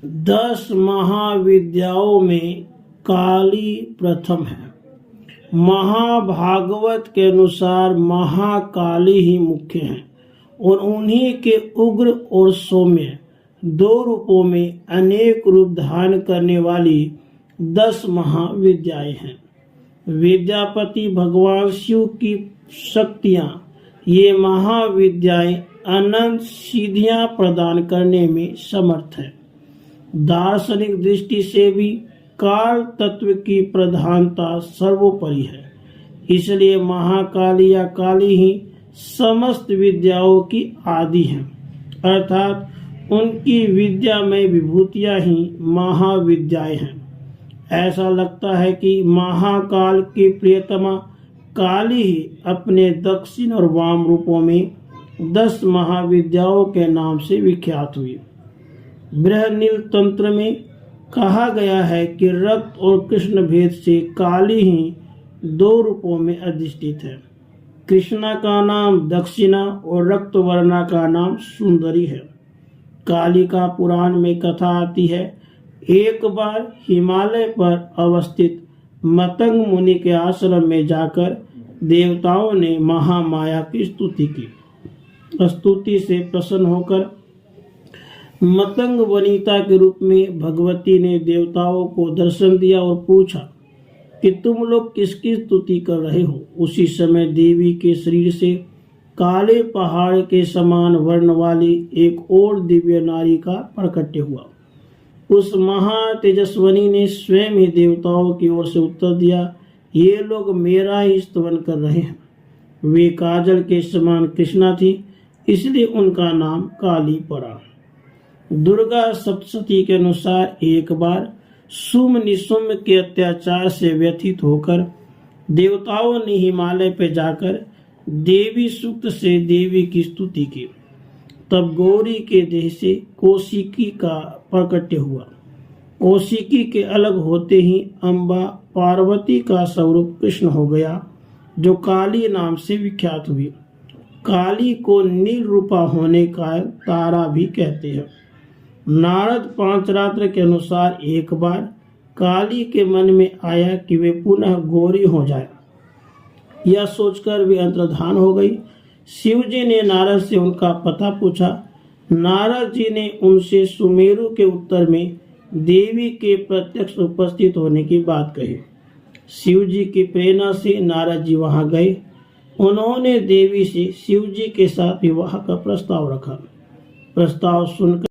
10 महाविद्याओं में काली प्रथम है। महाभागवत के अनुसार महाकाली ही मुख्य हैं और उन्हीं के उग्र और सौम्य 2 रूपों में अनेक रूप धारण करने वाली 10 महाविद्याएं हैं। विद्यापति भगवान शिव की शक्तियां, ये महाविद्याएं अनंत सिद्धियां प्रदान करने में समर्थ है। दार्शनिक दृष्टि से भी काल तत्व की प्रधानता सर्वोपरि है, इसलिए महाकाली या काली ही समस्त विद्याओं की आदि हैं, अर्थात उनकी विद्यामय विभूतियां ही महाविद्याएं हैं। ऐसा लगता है कि महाकाल की प्रियतमा काली ही अपने दक्षिण और वाम रूपों में 10 महाविद्याओं के नाम से विख्यात हुई। बृहन्नील तंत्र में कहा गया है कि रक्त और कृष्ण भेद से काली ही 2 रूपों में अधिष्ठित है। कृष्णा का नाम दक्षिणा और रक्तवर्णा का नाम सुंदरी है। काली का पुराण में कथा आती है, एक बार हिमालय पर अवस्थित मतंग मुनि के आश्रम में जाकर देवताओं ने महामाया की स्तुति की। स्तुति से प्रसन्न होकर मतंग वनिता के रूप में भगवती ने देवताओं को दर्शन दिया और पूछा कि तुम लोग किसकी स्तुति कर रहे हो। उसी समय देवी के शरीर से काले पहाड़ के समान वर्ण वाली एक और दिव्य नारी का प्रकट्य हुआ। उस महा तेजस्वनी ने स्वयं ही देवताओं की ओर से उत्तर दिया, ये लोग मेरा ही स्तवन कर रहे हैं। वे काजल के समान कृष्णा थी, इसलिए उनका नाम काली पड़ा। दुर्गा सप्तशती के अनुसार एक बार सुम निशुम्भ के अत्याचार से व्यथित होकर देवताओं ने हिमालय पर जाकर देवी सूक्त से देवी की स्तुति की। तब गौरी के देह से कौशिकी का प्रकट्य हुआ। कौशिकी के अलग होते ही अम्बा पार्वती का स्वरूप कृष्ण हो गया, जो काली नाम से विख्यात हुई। काली को नील रूपा होने का तारा भी कहते हैं। नारद पांचरात्र के अनुसार एक बार काली के मन में आया कि वे पुनः गौरी हो जाए। यह सोचकर वे अंतर्धान हो गई। शिव जी ने नारद से उनका पता पूछा। नारद जी ने उनसे सुमेरु के उत्तर में देवी के प्रत्यक्ष उपस्थित होने की बात कही। शिव जी की प्रेरणा से नारद जी वहां गए। उन्होंने देवी से शिव जी के साथ विवाह का प्रस्ताव रखा। प्रस्ताव सुनकर